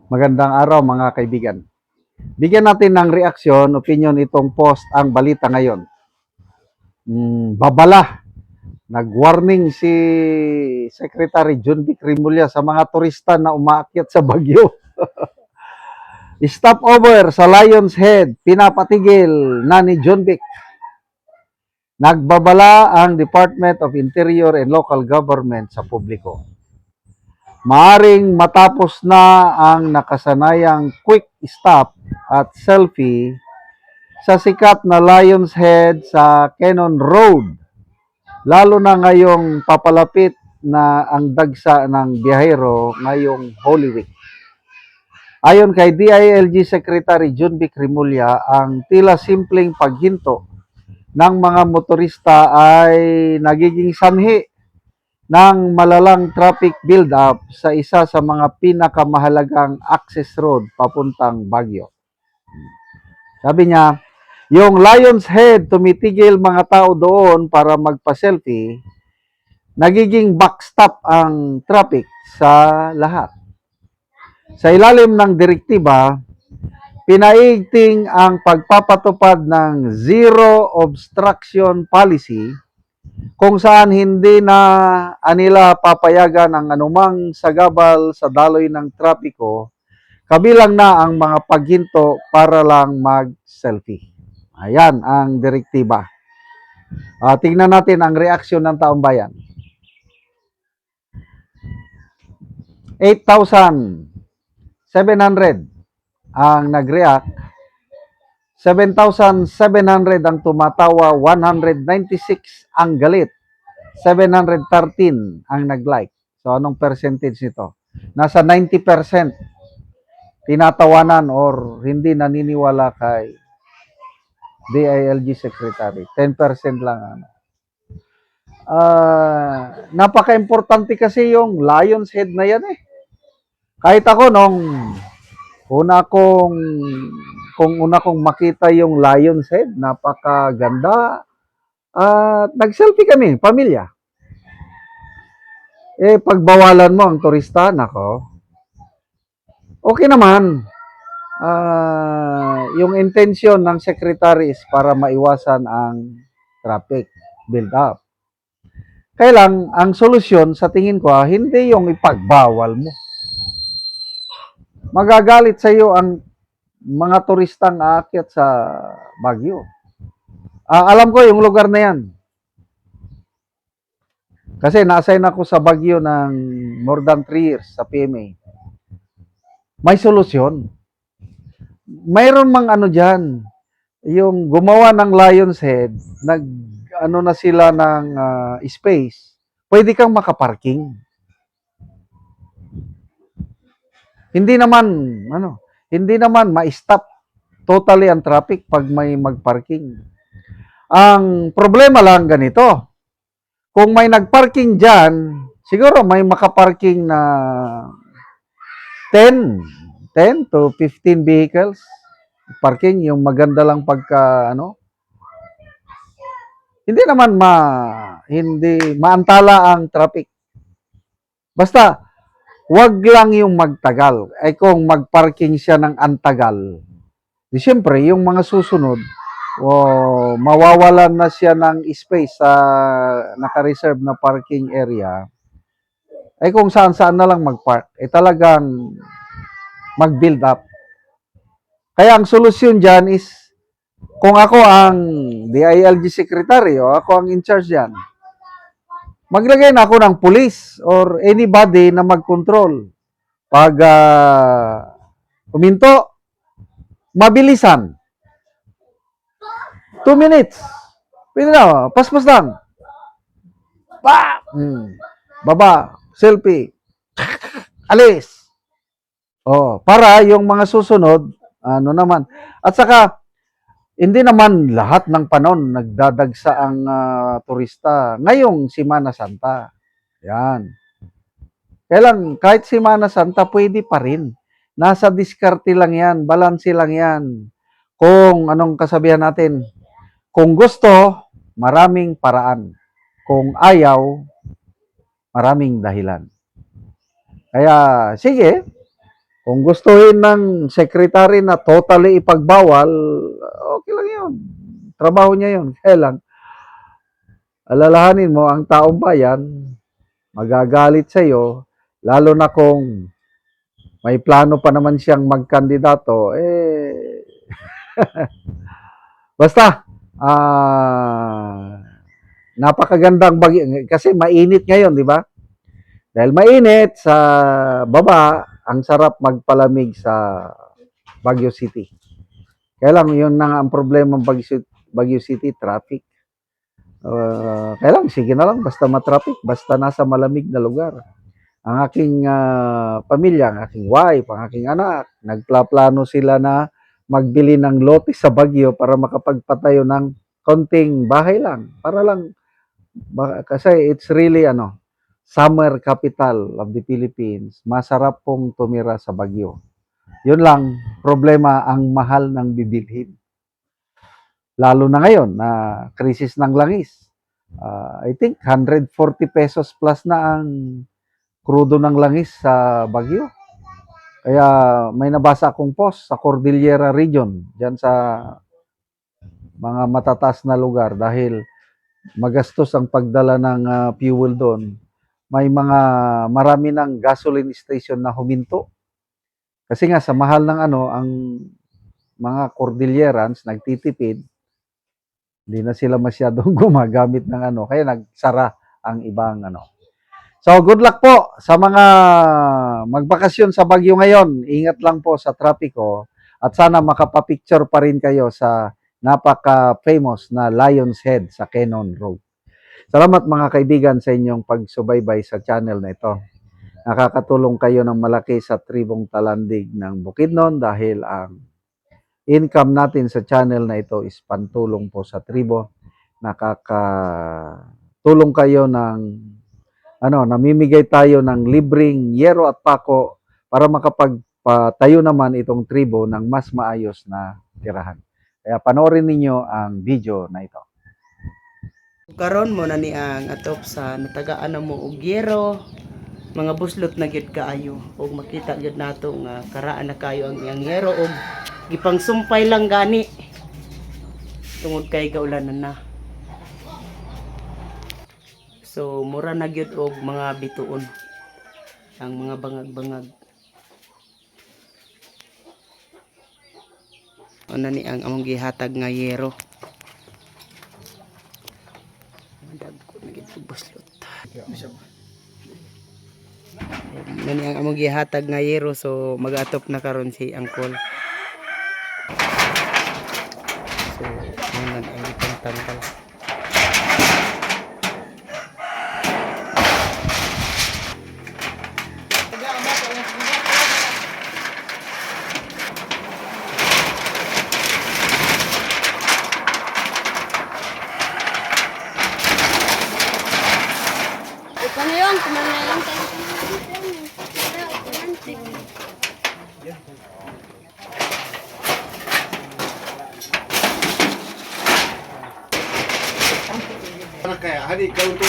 Magandang araw mga kaibigan. Bigyan natin ng reaksyon, opinion itong post ang balita ngayon. Babala, nag-warning si Secretary John Vic Rimulya sa mga turista na umaakyat sa Baguio. Stopover sa Lion's Head, pinapatigil na ni John Vic. Nagbabala ang Department of Interior and Local Government sa publiko. Maaring matapos na ang nakasanayang quick stop at selfie sa sikat na Lion's Head sa Cannon Road, lalo na ngayong papalapit na ang dagsa ng biyahero ngayong Holy Week. Ayon kay DILG Secretary John Vic Rimulya, ang tila simpleng paghinto ng mga motorista ay nagiging sanhi ng malalang traffic build-up sa isa sa mga pinakamahalagang access road papuntang Baguio. Sabi niya, yung Lion's Head, tumitigil mga tao doon para magpa-selfie, nagiging backstop ang traffic sa lahat. Sa ilalim ng direktiba, pinaigting ang pagpapatupad ng zero obstruction policy kung saan hindi na anila papayagan ang anumang sagabal sa daloy ng trapiko, kabilang na ang mga paghinto para lang mag-selfie. Ayan ang direktiba. Tingnan natin ang reaksyon ng taong bayan. 8,700 ang nag-react. 7,700 ang tumatawa, 196 ang galit, 713 ang nag-like. So, anong percentage nito? Nasa 90% tinatawanan or hindi naniniwala kay DILG Secretary. 10% lang. Napaka-importante kasi yung Lion's Head na yan eh. Kahit ako kung una kong makita yung Lion's Head, napakaganda. Nag-selfie kami, pamilya. Pagbawalan mo ang turista, nako, okay naman. Yung intention ng secretary is para maiwasan ang traffic build-up. Kaya lang, ang solusyon sa tingin ko, hindi yung ipagbawal mo. Magagalit sa iyo ang mga turistang aakyat sa Baguio. Alam ko yung lugar na yan. Kasi na-assign ako sa Baguio ng more than 3 years sa PMA. May solusyon. Mayroon mang ano dyan, yung gumawa ng Lion's Head, na sila ng space, pwede kang makaparking. Hindi naman ma-stop totally ang traffic pag may magparking. Ang problema lang ganito, kung may nagparking dyan, siguro may makaparking na 10 to 15 vehicles. Parking, yung maganda lang pagka, hindi naman hindi maantala ang traffic. Basta, wag lang yung magtagal. Kung magparking siya ng antagal, di syempre, yung mga susunod, mawawalan na siya ng space sa naka-reserve na parking area, kung saan-saan na lang mag-park, talagang mag-build up. Kaya ang solusyon dyan is, kung ako ang DILG secretary, ako ang in charge dyan, maglagay na ako ng police or anybody na mag-control. Pag uminto, mabilisan. 2 minutes. Pwede na, paspas lang. Baba, selfie. Alis. Para yung mga susunod, naman. At saka, hindi naman lahat ng panahon nagdadagsa ang turista. Ngayong Semana Santa. Yan. Kaya lang, kahit Semana Santa, pwede pa rin. Nasa diskarte lang yan, balanse lang yan. Kung anong kasabihan natin, kung gusto, maraming paraan. Kung ayaw, maraming dahilan. Kaya, sige, Kung gustuhin ng secretary na totally ipagbawal, okay lang yun. Trabaho niya yun. Kaya lang, alalahanin mo, ang taong bayan, magagalit sa iyo, lalo na kung may plano pa naman siyang magkandidato, basta, napakagandang bagyo. Kasi mainit ngayon, di ba? Dahil mainit sa baba, ang sarap magpalamig sa Baguio City. Kaya lang, yun na nga ang problema ng Baguio City, traffic. Kaya lang, sige na lang, basta matraffic, basta nasa malamig na lugar. Ang aking pamilya, ang aking wife, ang aking anak, nagplaplano sila na magbili ng lote sa Baguio para makapagpatayo ng konting bahay lang. Para lang, kasi it's really summer capital of the Philippines. Masarap pong tumira sa Baguio. Yun lang, problema ang mahal ng bibilhin. Lalo na ngayon na krisis ng langis. I think 140 pesos plus na ang krudo ng langis sa Baguio. Kaya may nabasa akong post sa Cordillera region, diyan sa mga matataas na lugar dahil magastos ang pagdala ng fuel doon. May marami ng gasoline station na huminto. Kasi nga sa mahal ng ang mga Cordillerans nagtitipid, hindi na sila masyadong gumagamit ng kaya nagsara ang ibang So, good luck po sa mga magbakasyon sa Baguio ngayon. Ingat lang po sa trapiko at sana makapapicture pa rin kayo sa napaka-famous na Lion's Head sa Cannon Road. Salamat mga kaibigan sa inyong pagsubaybay sa channel na ito. Nakakatulong kayo ng malaki sa tribong talandig ng Bukidnon dahil ang income natin sa channel na ito is pantulong po sa tribo. Nakakatulong kayo ng namimigay tayo ng libreng yero at pako para makapagpatayo naman itong tribo ng mas maayos na tirahan. Kaya panoorin ninyo ang video na ito. Karon mo na ni ang atop sa natagaan na mo og yero, mga buslot na gyud kaayo ug makita gyud nato nga karaan na kayo ang iyang yero og gipang sumpay lang gani tungod kay kaulanan na. So mura na gyud og mga bituon ang mga bangag-bangag. Ano ni ang among gihatag nga yero. Dagko na gyud buslot. Nani ang among gihatag nga yero so mag-atop na karon si Angkol. So ano ang itong tangkal. Ano yun? Kumanayang tayo. Kaya hari kau tu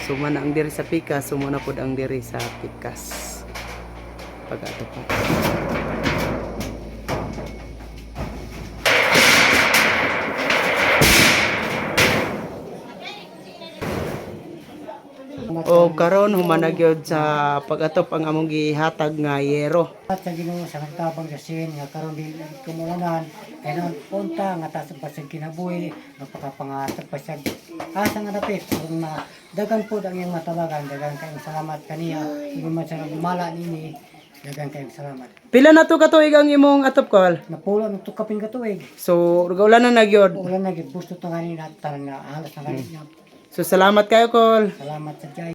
Sumana ang diri sa pikas, sumuna pod ang diri sa pikas. Pag-ato pa. O karon humana gyud sa pag-atop ang among gihatag nga yero. At sa Ginoo sa nagtabang sa sin nga karon di kumulanan kay nang punta nga taas pa sa kinabuhi napakapangatag pa siya asa nga dapit kung na dagan po ang iyang matabagan dagan kayong salamat kaniya kung man sa gumala nini dagan kayong salamat Pila na to katuig ang imong atop kol? napulo ng tukaping katuig So ulan na gyud. ulan na gid gusto to nga ni tanan nga alas na ganit na So salamat kayo kol. salamat sa Diyay